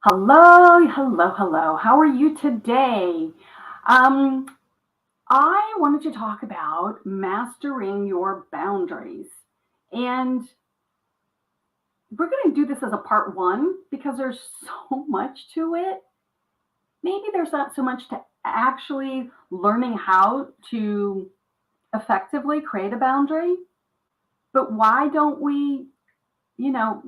Hello, hello, hello. How are you today? Um, I wanted to talk about mastering your boundaries. And we're going to do this as a part one because there's so much to it. Maybe there's not so much to actually learning how to effectively create a boundary, but why don't we, you know,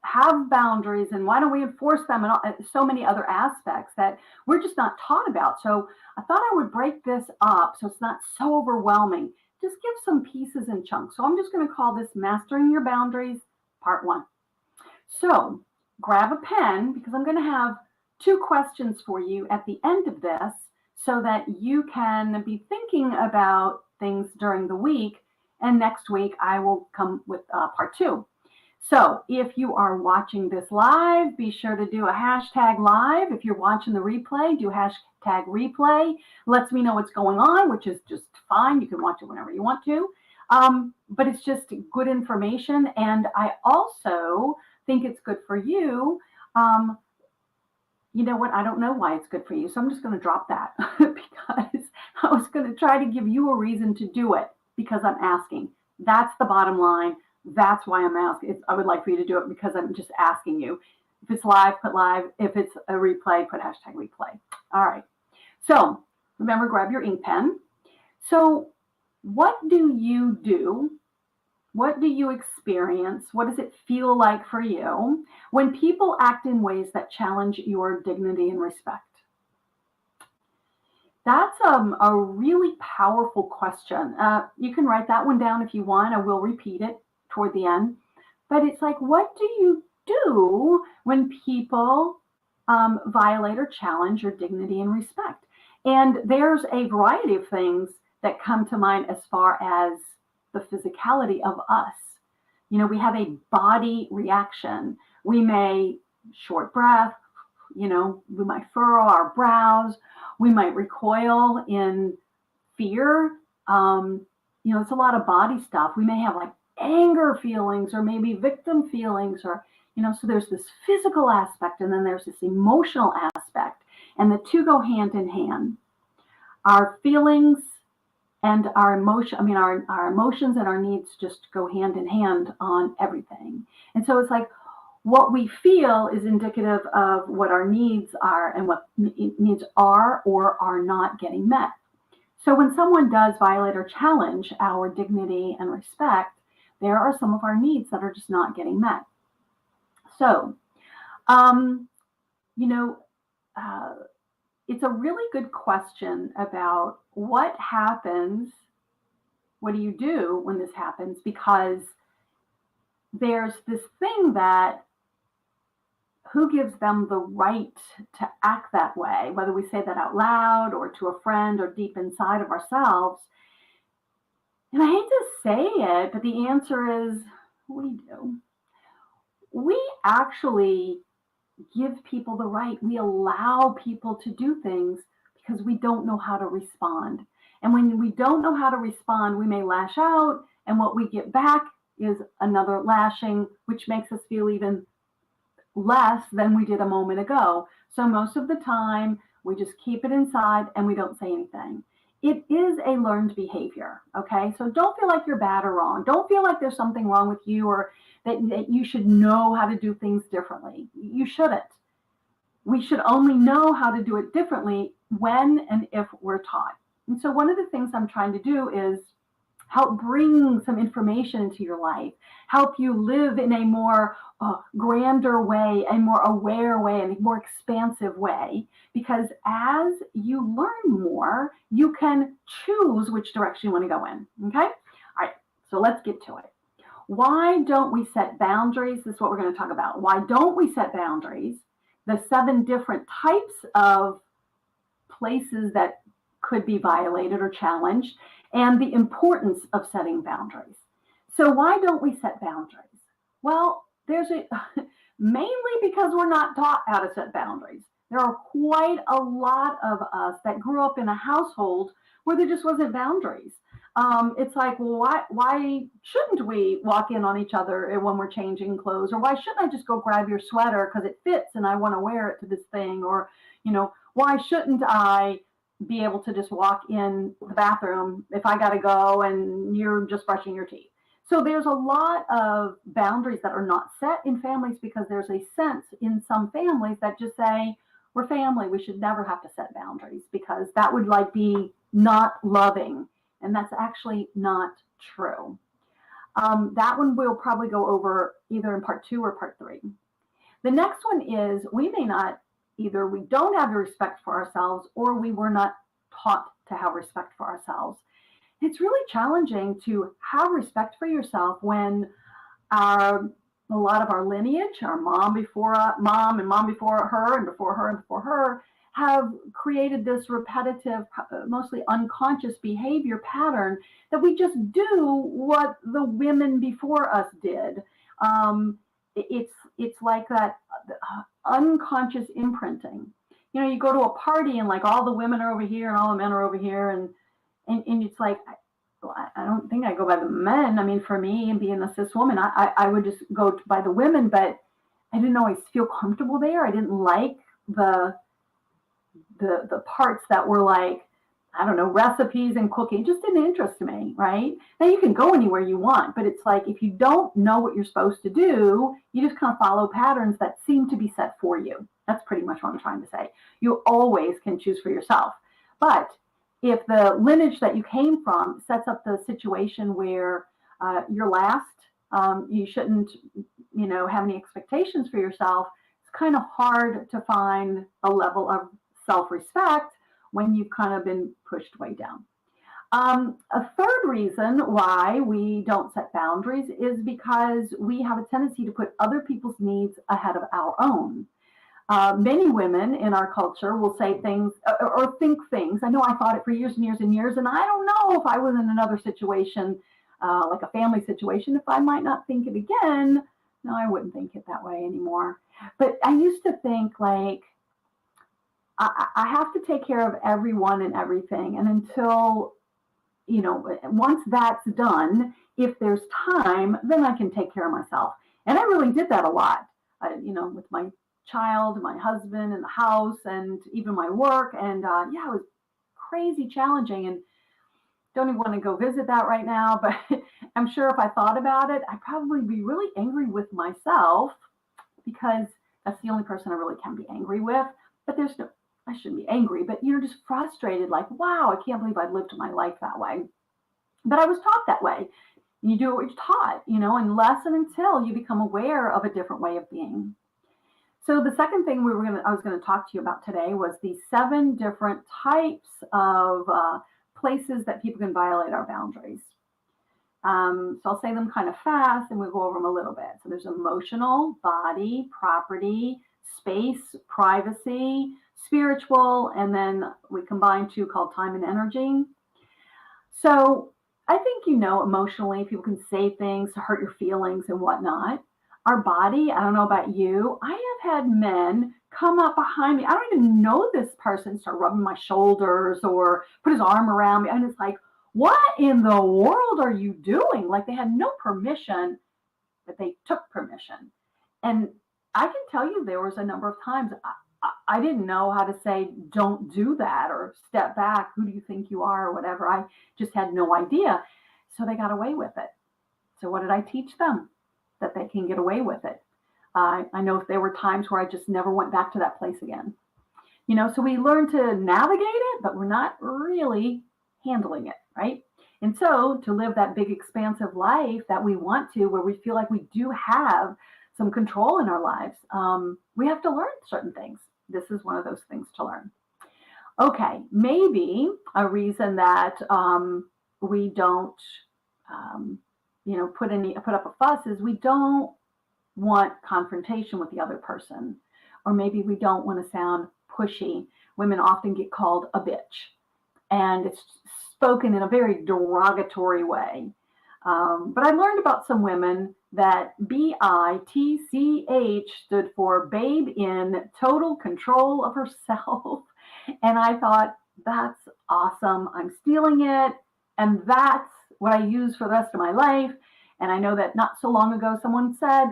have boundaries and why don't we enforce them and so many other aspects that we're just not taught about. So I thought I would break this up so it's not so overwhelming. Just give some pieces and chunks. So I'm just going to call this Mastering Your Boundaries Part 1. So grab a pen because I'm going to have two questions for you at the end of this so that you can be thinking about things during the week. And next week I will come with part 2. So if you are watching this live, be sure to do a hashtag live. If you're watching the replay, do hashtag replay. Lets me know what's going on, which is just fine. You can watch it whenever you want to. But it's just good information. And I also think it's good for you. You know what? I don't know why it's good for you. So I'm just going to drop that because I was going to try to give you a reason to do it because I'm asking. That's the bottom line. That's why I'm asking. I would like for you to do it because I'm just asking you. If it's live, put live. If it's a replay, put hashtag replay. All right. So remember, grab your ink pen. So what do you do? What do you experience? What does it feel like for you when people act in ways that challenge your dignity and respect? That's a really powerful question. You can write that one down if you want. I will repeat it toward the end. But it's like, what do you do when people violate or challenge your dignity and respect? And there's a variety of things that come to mind as far as the physicality of us. You know, we have a body reaction. We may short breath, we might furrow our brows. We might recoil in fear. It's a lot of body stuff. We may have like anger feelings or maybe victim feelings so there's this physical aspect and then there's this emotional aspect and the two go hand in hand. Our feelings and our emotions and our needs just go hand in hand on everything. And so it's like, what we feel is indicative of what our needs are and what needs are or are not getting met. So when someone does violate or challenge our dignity and respect, there are some of our needs that are just not getting met. So, um, you know, uh, it's a really good question about what happens. What do you do when this happens? Because there's this thing that who gives them the right to act that way, whether we say that out loud or to a friend or deep inside of ourselves. And I hate to say it, but the answer is we do. We actually give people the right. We allow people to do things because we don't know how to respond. And when we don't know how to respond, we may lash out, and what we get back is another lashing, which makes us feel even less than we did a moment ago. So most of the time, we just keep it inside and we don't say anything. It is a learned behavior, okay? So don't feel like you're bad or wrong. Don't feel like there's something wrong with you or that you should know how to do things differently. You shouldn't. We should only know how to do it differently when and if we're taught. And so one of the things I'm trying to do is help bring some information into your life, help you live in a more grander way, a more aware way, and a more expansive way. Because as you learn more, you can choose which direction you want to go in. Okay? All right, so let's get to it. Why don't we set boundaries? This is what we're going to talk about. Why don't we set boundaries? The 7 different types of places that could be violated or challenged, and the importance of setting boundaries. So why don't we set boundaries? Well, mainly because we're not taught how to set boundaries. There are quite a lot of us that grew up in a household where there just wasn't boundaries. It's like, well, why shouldn't we walk in on each other when we're changing clothes? Or why shouldn't I just go grab your sweater because it fits and I want to wear it to this thing? Or, why shouldn't I be able to just walk in the bathroom if I got to go and you're just brushing your teeth? So there's a lot of boundaries that are not set in families because there's a sense in some families that just say, we're family, we should never have to set boundaries because that would like be not loving. And that's actually not true. That one we'll probably go over either in part 2 or part 3. The next one is we may not, either we don't have the respect for ourselves or we were not taught to have respect for ourselves. It's really challenging to have respect for yourself when a lot of our lineage, our mom and mom before her and before her and before her, have created this repetitive, mostly unconscious behavior pattern that we just do what the women before us did. It's like that unconscious imprinting. You go to a party and like all the women are over here and all the men are over here, and it's like, I don't think I go by the men. I mean, for me, and being a cis woman, I would just go by the women, but I didn't always feel comfortable there. I didn't like the parts that were like, I don't know, recipes and cooking. It just didn't interest me, right? Now you can go anywhere you want, but it's like if you don't know what you're supposed to do, you just kind of follow patterns that seem to be set for you. That's pretty much what I'm trying to say. You always can choose for yourself. But if the lineage that you came from sets up the situation where you're last, you shouldn't, have any expectations for yourself, it's kind of hard to find a level of self-respect when you've kind of been pushed way down. A third reason why we don't set boundaries is because we have a tendency to put other people's needs ahead of our own. Many women in our culture will say things or think things. I know I thought it for years and years and years, and I don't know if I was in another situation, like a family situation, if I might not think it again. No, I wouldn't think it that way anymore. But I used to think like, I have to take care of everyone and everything. And until, once that's done, if there's time, then I can take care of myself. And I really did that a lot, with my child, my husband, and the house, and even my work. And it was crazy challenging. And don't even want to go visit that right now. But I'm sure if I thought about it, I'd probably be really angry with myself because that's the only person I really can be angry with. But I shouldn't be angry, but just frustrated, like, wow, I can't believe I lived my life that way. But I was taught that way. You do what you're taught, unless and until you become aware of a different way of being. So the second thing I was going to talk to you about today was the 7 different types of places that people can violate our boundaries. So I'll say them kind of fast and we'll go over them a little bit. So there's emotional, body, property, space, privacy, spiritual, and then we combine 2 called time and energy. So I think, emotionally, people can say things to hurt your feelings and whatnot. Our body, I don't know about you, I have had men come up behind me. I don't even know this person, start rubbing my shoulders or put his arm around me. And it's like, what in the world are you doing? Like they had no permission, but they took permission. And I can tell you there was a number of times I didn't know how to say, don't do that or step back. Who do you think you are or whatever. I just had no idea. So they got away with it. So what did I teach them? That they can get away with it. I know if there were times where I just never went back to that place again. So we learn to navigate it, but we're not really handling it, right? And so to live that big, expansive life that we want to, where we feel like we do have some control in our lives, we have to learn certain things. This is one of those things to learn. Okay, maybe a reason that we don't, put up a fuss is we don't want confrontation with the other person, or maybe we don't want to sound pushy. Women often get called a bitch, and it's spoken in a very derogatory way. But I learned about some women that BITCH stood for Babe in Total Control of Herself. And I thought, that's awesome. I'm stealing it. And that's what I use for the rest of my life. And I know that not so long ago, someone said,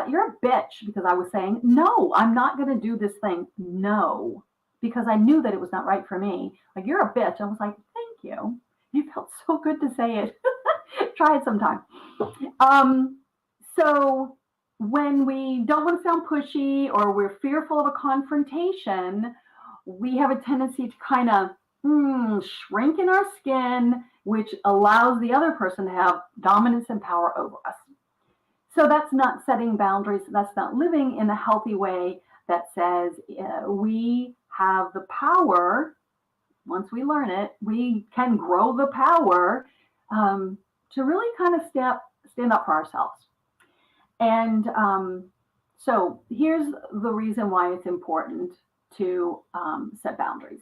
you're a bitch, because I was saying, no, I'm not going to do this thing. No, because I knew that it was not right for me. Like, you're a bitch. I was like, thank you. You felt so good to say it. Try it sometime. So when we don't want to sound pushy or we're fearful of a confrontation, we have a tendency to kind of shrink in our skin, which allows the other person to have dominance and power over us. So that's not setting boundaries. That's not living in a healthy way that says we have the power. Once we learn it, we can grow the power to really kind of stand up for ourselves. And so here's the reason why it's important to set boundaries.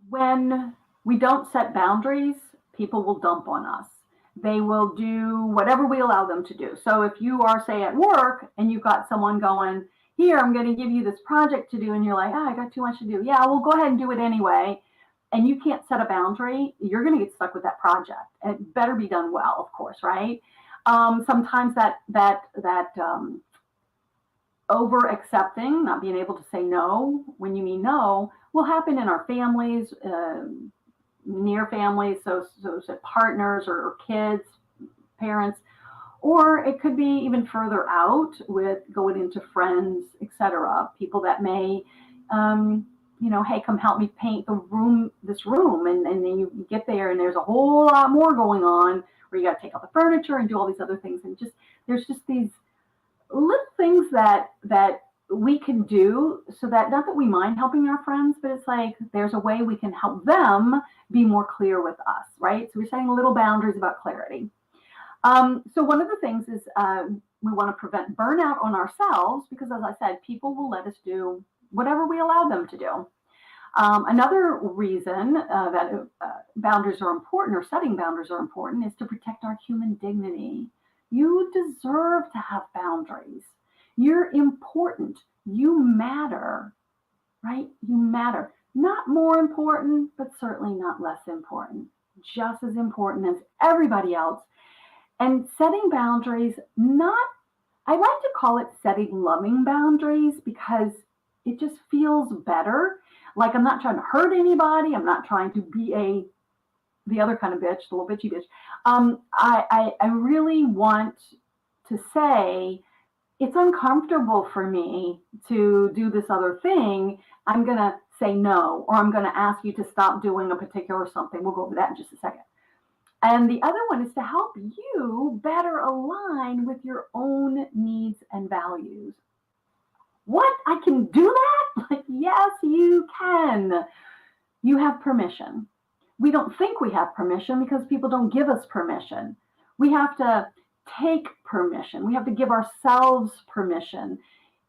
When we don't set boundaries, people will dump on us. They will do whatever we allow them to do. So if you are, say, at work and you've got someone going, here, I'm going to give you this project to do, and you're like, I got too much to do. Yeah, well, go ahead and do it anyway. And you can't set a boundary, you're going to get stuck with that project. It better be done well, of course, right? Sometimes that over accepting, not being able to say no when you mean no, will happen in our families, near families, so partners or kids, parents, or it could be even further out with going into friends, etc. People that may, hey, come help me paint this room, and then you get there and there's a whole lot more going on where you got to take out the furniture and do all these other things, and there's just these little things that we can do, so that not that we mind helping our friends, but it's like there's a way we can help them be more clear with us, right? So we're setting little boundaries about clarity. So one of the things is we want to prevent burnout on ourselves, because as I said, people will let us do whatever we allow them to do. Another reason that boundaries are important, or setting boundaries are important, is to protect our human dignity. You deserve to have boundaries. You're important. You matter, right? You matter. Not more important, but certainly not less important. Just as important as everybody else. And setting boundaries, I like to call it setting loving boundaries, because it just feels better. Like, I'm not trying to hurt anybody. I'm not trying to be the other kind of bitch, the little bitchy bitch. I really want to say, it's uncomfortable for me to do this other thing. I'm going to say no, or I'm going to ask you to stop doing a particular something. We'll go over that in just a second. And the other one is to help you better align with your own needs and values. What? I can do that? Like, yes, you can. You have permission. We don't think we have permission because people don't give us permission. We have to take permission. We have to give ourselves permission.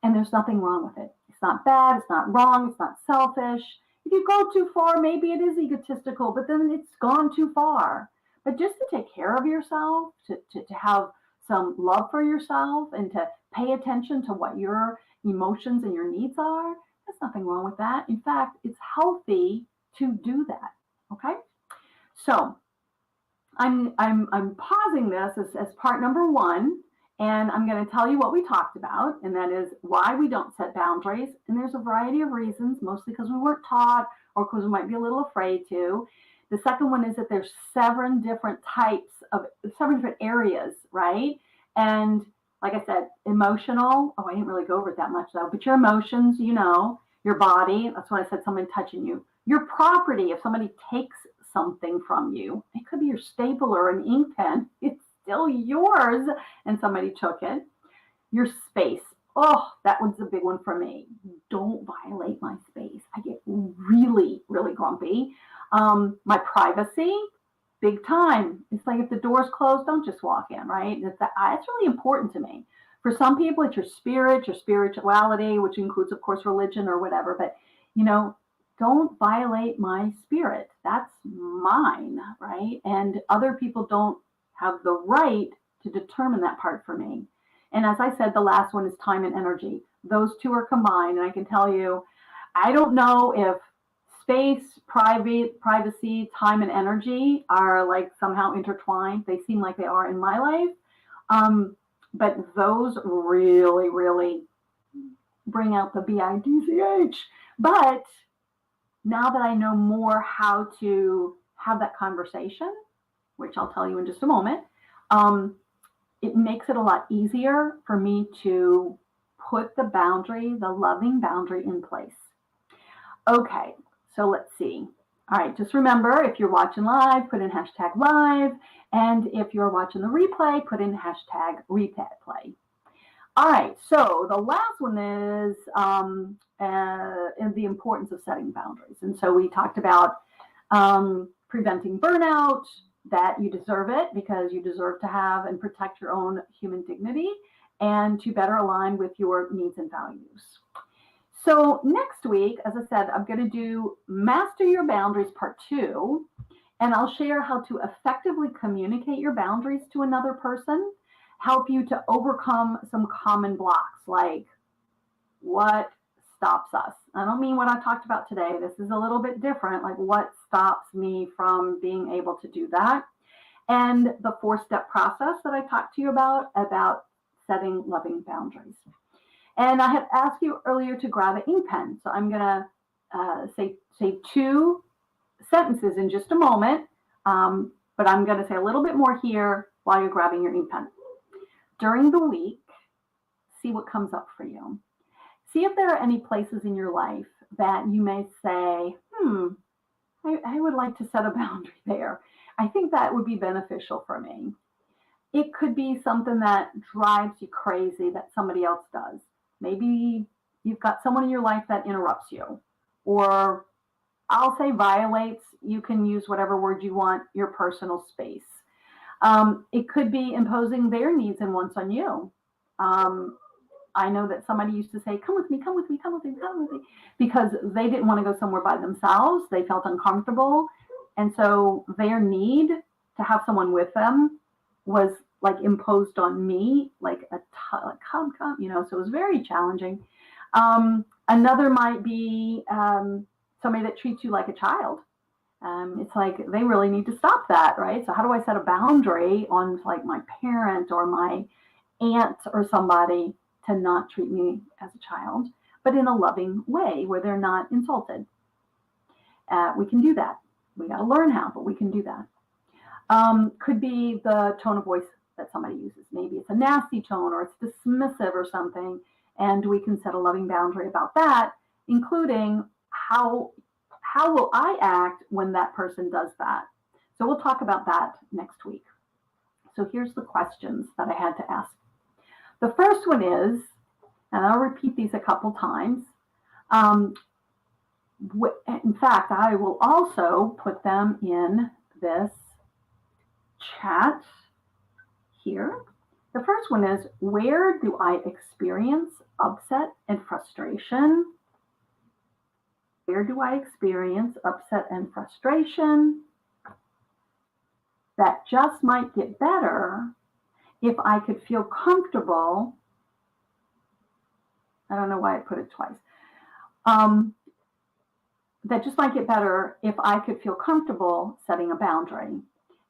And there's nothing wrong with it. It's not bad. It's not wrong. It's not selfish. If you go too far, maybe it is egotistical, but then it's gone too far. But just to take care of yourself, to have some love for yourself, and to pay attention to what your emotions and your needs are, there's nothing wrong with that. In fact, it's healthy to do that. Okay? So I'm pausing this as part number one, and I'm going to tell you what we talked about, and that is why we don't set boundaries. And there's a variety of reasons, mostly because we weren't taught, or because we might be a little afraid to. The second one is that there's seven different areas, right? And like I said, emotional. Oh, I didn't really go over it that much though, but your emotions, your body. That's what I said, someone touching you. Your property, if somebody takes something from you, it could be your stapler, an ink pen. It's still yours and somebody took it. Your space. Oh, that one's a big one for me. Don't violate my space. I get really, really grumpy. My privacy, big time. It's like if the door's closed, don't just walk in, right? It's really important to me. For some people, it's your spirit, your spirituality, which includes, of course, religion or whatever. But, don't violate my spirit. That's mine, right? And other people don't have the right to determine that part for me. And as I said, the last one is time and energy. Those two are combined. And I can tell you, I don't know if space, privacy, time, and energy are like somehow intertwined. They seem like they are in my life. But those really, really bring out the BIDCH. But now that I know more how to have that conversation, which I'll tell you in just a moment, it makes it a lot easier for me to put the boundary, the loving boundary in place. Okay, so let's see. All right, just remember, if you're watching live, put in hashtag live. And if you're watching the replay, put in hashtag replay. All right, so the last one is the importance of setting boundaries. And so we talked about preventing burnout, that you deserve it because you deserve to have and protect your own human dignity and to better align with your needs and values. So next week, as I said, I'm going to do Master Your Boundaries Part 2, and I'll share how to effectively communicate your boundaries to another person, help you to overcome some common blocks, like what stops us. I don't mean what I talked about today. This is a little bit different, like what stops me from being able to do that. And the 4-step process that I talked to you about setting loving boundaries. And I had asked you earlier to grab an ink pen. So I'm going to say 2 sentences in just a moment, but I'm going to say a little bit more here while you're grabbing your ink pen. During the week, see what comes up for you. See if there are any places in your life that you may say, I would like to set a boundary there. I think that would be beneficial for me. It could be something that drives you crazy that somebody else does. Maybe you've got someone in your life that interrupts you, or I'll say violates. You can use whatever word you want, your personal space. It could be imposing their needs and wants on you. I know that somebody used to say, come with me, come with me, come with me, come with me, because they didn't want to go somewhere by themselves. They felt uncomfortable. And so their need to have someone with them was like imposed on me, like come, so it was very challenging. Another might be somebody that treats you like a child. It's like they really need to stop that, right? So how do I set a boundary on like my parent or my aunt or somebody to not treat me as a child, but in a loving way where they're not insulted? We can do that. We got to learn how, but we can do that. Could be the tone of voice that somebody uses. Maybe it's a nasty tone or it's dismissive or something, and we can set a loving boundary about that, including how will I act when that person does that. So we'll talk about that next week. So here's the questions that I had to ask. The first one is, and I'll repeat these a couple times. In fact, I will also put them in this chat here. The first one is, where do I experience upset and frustration? Where do I experience upset and frustration that just might get better if I could feel comfortable? I don't know why I put it twice. That just might get better if I could feel comfortable setting a boundary.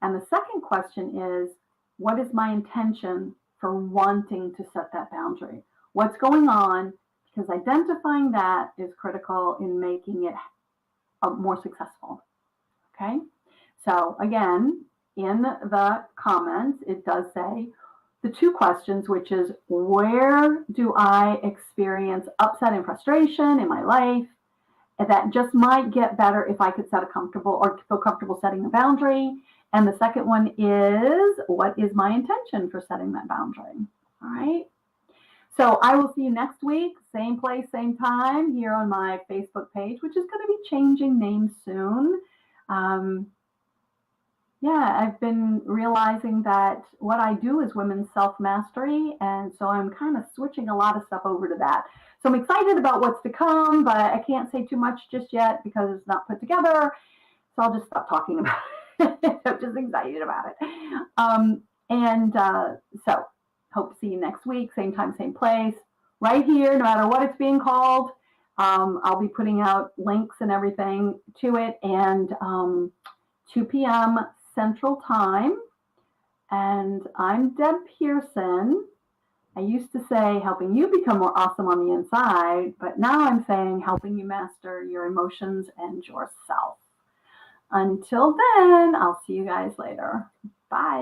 And the second question is, what is my intention for wanting to set that boundary? What's going on? Because identifying that is critical in making it more successful. Okay? So again, in the comments, it does say the 2 questions, which is, where do I experience upset and frustration in my life? And that just might get better if I could set a comfortable or feel comfortable setting a boundary. And the second one is, what is my intention for setting that boundary? All right. So I will see you next week, same place, same time, here on my Facebook page, which is going to be changing names soon. I've been realizing that what I do is women's self-mastery, and so I'm kind of switching a lot of stuff over to that. So I'm excited about what's to come, but I can't say too much just yet because it's not put together. So I'll just stop talking about it. I'm just excited about it. So hope to see you next week, same time, same place, right here, no matter what it's being called. I'll be putting out links and everything to it, and 2 p.m. Central Time. And I'm Deb Pearson. I used to say helping you become more awesome on the inside, but now I'm saying helping you master your emotions and yourself. Until then, I'll see you guys later. Bye.